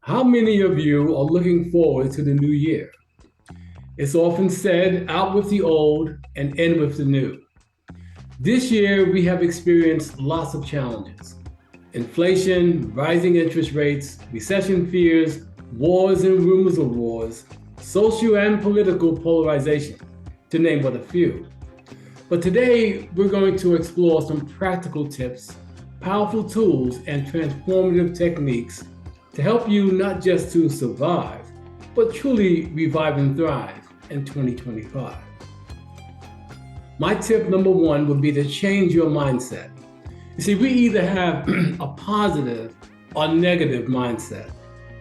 How many of you are looking forward to the new year? It's often said, out with the old and in with the new. This year, we have experienced lots of challenges. Inflation, rising interest rates, recession fears, wars and rumors of wars, social and political polarization, to name but a few. But today, we're going to explore some practical tips, powerful tools, and transformative techniques to help you not just to survive, but truly revive and thrive in 2025. My tip number one would be to change your mindset. You see, we either have a positive or negative mindset.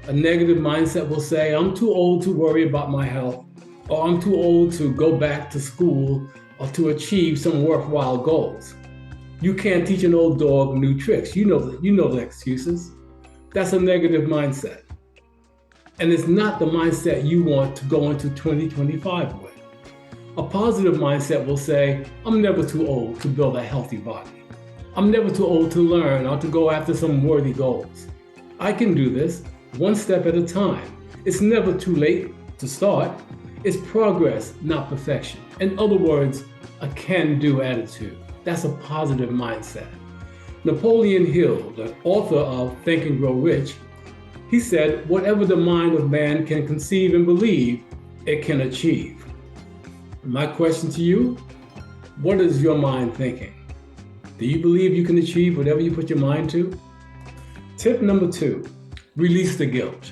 A negative mindset will say, I'm too old to worry about my health, or I'm too old to go back to school or to achieve some worthwhile goals. You can't teach an old dog new tricks. You know the excuses. That's a negative mindset. And it's not the mindset you want to go into 2025 with. A positive mindset will say, I'm never too old to build a healthy body. I'm never too old to learn or to go after some worthy goals. I can do this one step at a time. It's never too late to start. It's progress, not perfection. In other words, a can-do attitude. That's a positive mindset. Napoleon Hill, the author of Think and Grow Rich, he said, whatever the mind of man can conceive and believe, it can achieve. My question to you, what is your mind thinking? Do you believe you can achieve whatever you put your mind to? Tip number two, release the guilt.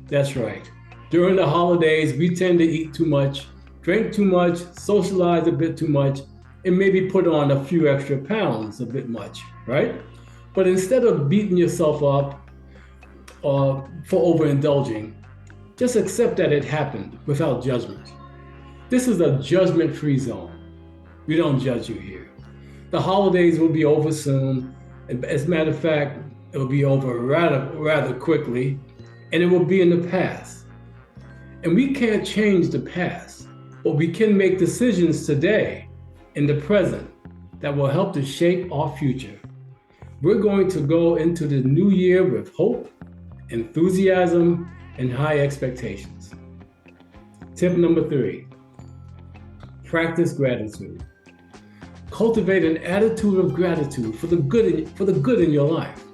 That's right. During the holidays, we tend to eat too much, drink too much, socialize a bit too much, and maybe put on a few extra pounds a bit much, right? But instead of beating yourself up for overindulging, just accept that it happened without judgment. This is a judgment-free zone. We don't judge you here. The holidays will be over soon. As a matter of fact, it will be over rather quickly, and it will be in the past. And we can't change the past, but we can make decisions today in the present that will help to shape our future. We're going to go into the new year with hope, enthusiasm, and high expectations. Tip number three, practice gratitude. Cultivate an attitude of gratitude for the good in your life.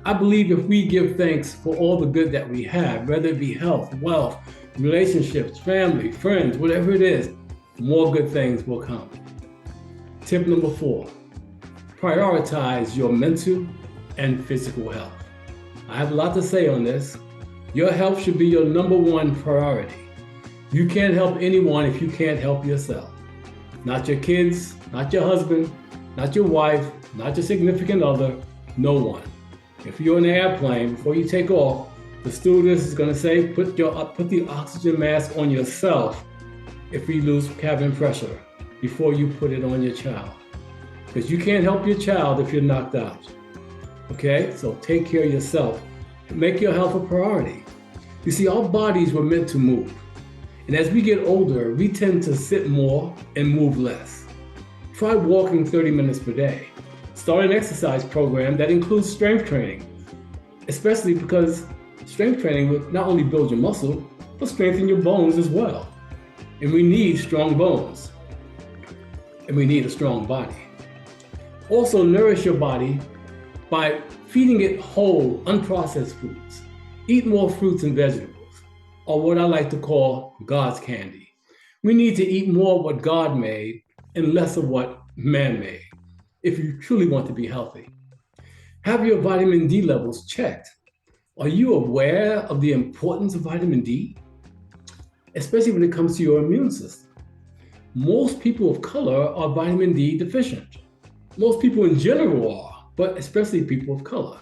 I believe if we give thanks for all the good that we have, whether it be health, wealth, relationships, family, friends, whatever it is, more good things will come. Tip number four, prioritize your mental and physical health. I have a lot to say on this. Your health should be your number one priority. You can't help anyone if you can't help yourself. Not your kids, not your husband, not your wife, not your significant other, no one. If you're in an airplane, before you take off, the stewardess is going to say, put the oxygen mask on yourself if we lose cabin pressure before you put it on your child. Because you can't help your child if you're knocked out. Okay, so take care of yourself. Make your health a priority. You see, our bodies were meant to move. And as we get older, we tend to sit more and move less. Try walking 30 minutes per day. Start an exercise program that includes strength training, especially because strength training will not only build your muscle, but strengthen your bones as well. And we need strong bones. And we need a strong body. Also, nourish your body by feeding it whole, unprocessed foods. Eat more fruits and vegetables, or what I like to call God's candy. We need to eat more of what God made and less of what man made, if you truly want to be healthy. Have your vitamin D levels checked. Are you aware of the importance of vitamin D? Especially when it comes to your immune system. Most people of color are vitamin D deficient. Most people in general are, but especially people of color.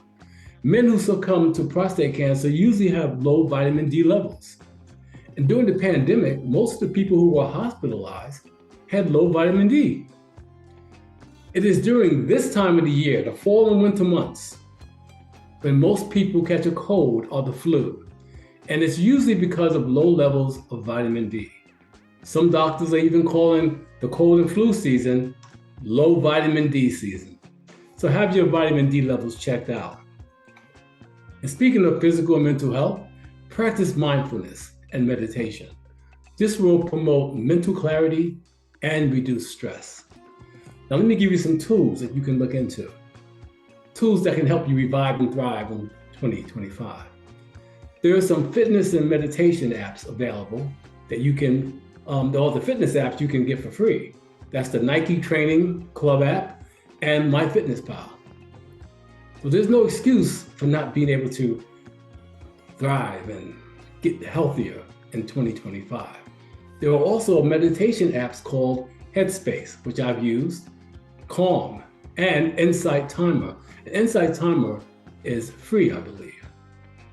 Men who succumb to prostate cancer usually have low vitamin D levels. And during the pandemic, most of the people who were hospitalized had low vitamin D. It is during this time of the year, the fall and winter months, when most people catch a cold or the flu. And it's usually because of low levels of vitamin D. Some doctors are even calling the cold and flu season low vitamin D season. So have your vitamin D levels checked out. And speaking of physical and mental health, practice mindfulness and meditation. This will promote mental clarity and reduce stress. Now, let me give you some tools that you can look into. Tools that can help you revive and thrive in 2025. There are some fitness and meditation apps available that you can, all the fitness apps you can get for free. That's the Nike Training Club app and MyFitnessPal. So there's no excuse for not being able to thrive and get healthier in 2025. There are also meditation apps called Headspace, which I've used, Calm, and Insight Timer. The Insight Timer is free, I believe.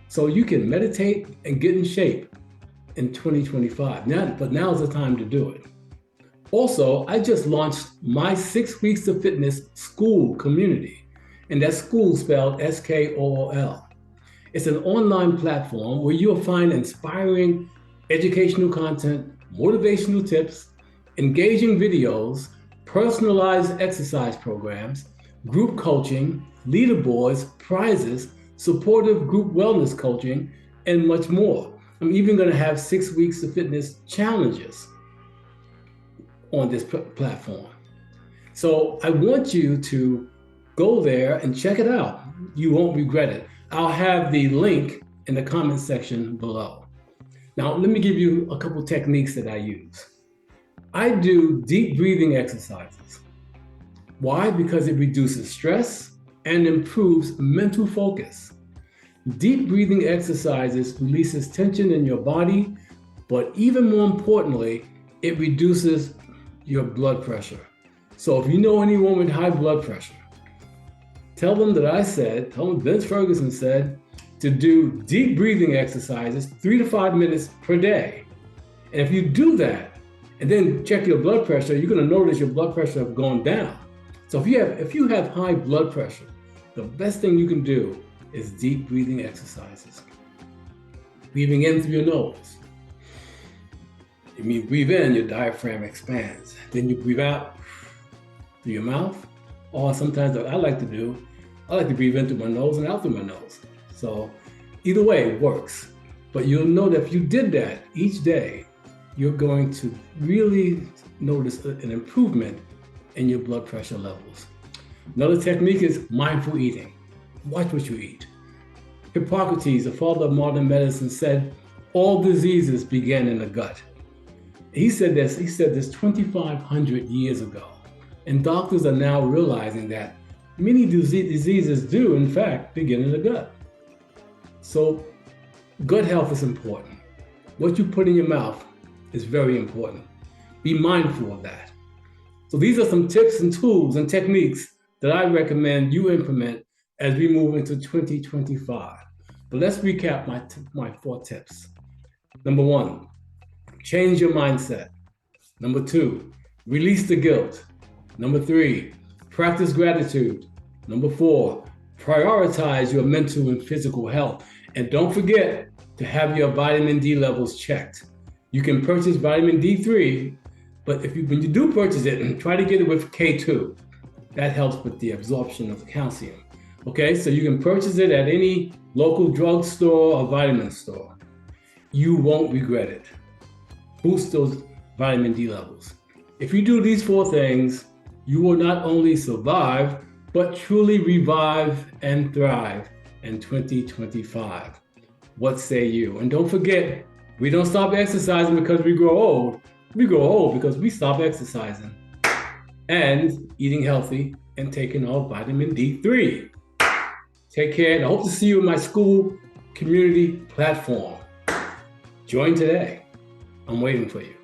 So you can meditate and get in shape in 2025. But now's the time to do it. Also, I just launched my 6 Weeks of Fitness School community, and that's school spelled SKOOL. It's an online platform where you'll find inspiring educational content, motivational tips, engaging videos, personalized exercise programs, group coaching, leaderboards, prizes, supportive group wellness coaching, and much more. I'm even going to have 6 Weeks of Fitness challenges on this platform. So I want you to go there and check it out. You won't regret it. I'll have the link in the comment section below. Now, let me give you a couple techniques that I use. I do deep breathing exercises. Why? Because it reduces stress and improves mental focus. Deep breathing exercises releases tension in your body, but even more importantly, it reduces your blood pressure. So if you know anyone with high blood pressure, tell them Vince Ferguson said to do deep breathing exercises 3 to 5 minutes per day. And if you do that and then check your blood pressure, you're going to notice your blood pressure has gone down. So if you have high blood pressure, the best thing you can do is deep breathing exercises. Breathing in through your nose. You breathe in, your diaphragm expands. Then you breathe out through your mouth. Or sometimes what I like to breathe in through my nose and out through my nose. So either way, it works. But you'll know that if you did that each day, you're going to really notice an improvement in your blood pressure levels. Another technique is mindful eating. Watch what you eat. Hippocrates, the father of modern medicine, said all diseases begin in the gut. He said this 2,500 years ago. And doctors are now realizing that many diseases do, in fact, begin in the gut. So gut health is important. What you put in your mouth is very important. Be mindful of that. So these are some tips and tools and techniques that I recommend you implement as we move into 2025. But let's recap my 4 tips. Number 1, change your mindset. Number 2, release the guilt. Number 3, practice gratitude. Number 4, prioritize your mental and physical health. And don't forget to have your vitamin D levels checked. You can purchase vitamin D3, but when you do purchase it, try to get it with K2. That helps with the absorption of the calcium. Okay, so you can purchase it at any local drugstore or vitamin store. You won't regret it. Boost those vitamin D levels. If you do these 4 things, you will not only survive, but truly revive and thrive in 2025. What say you? And don't forget, we don't stop exercising because we grow old. We grow old because we stop exercising and eating healthy and taking our vitamin D3. Take care, and I hope to see you in my school community platform. Join today. I'm waiting for you.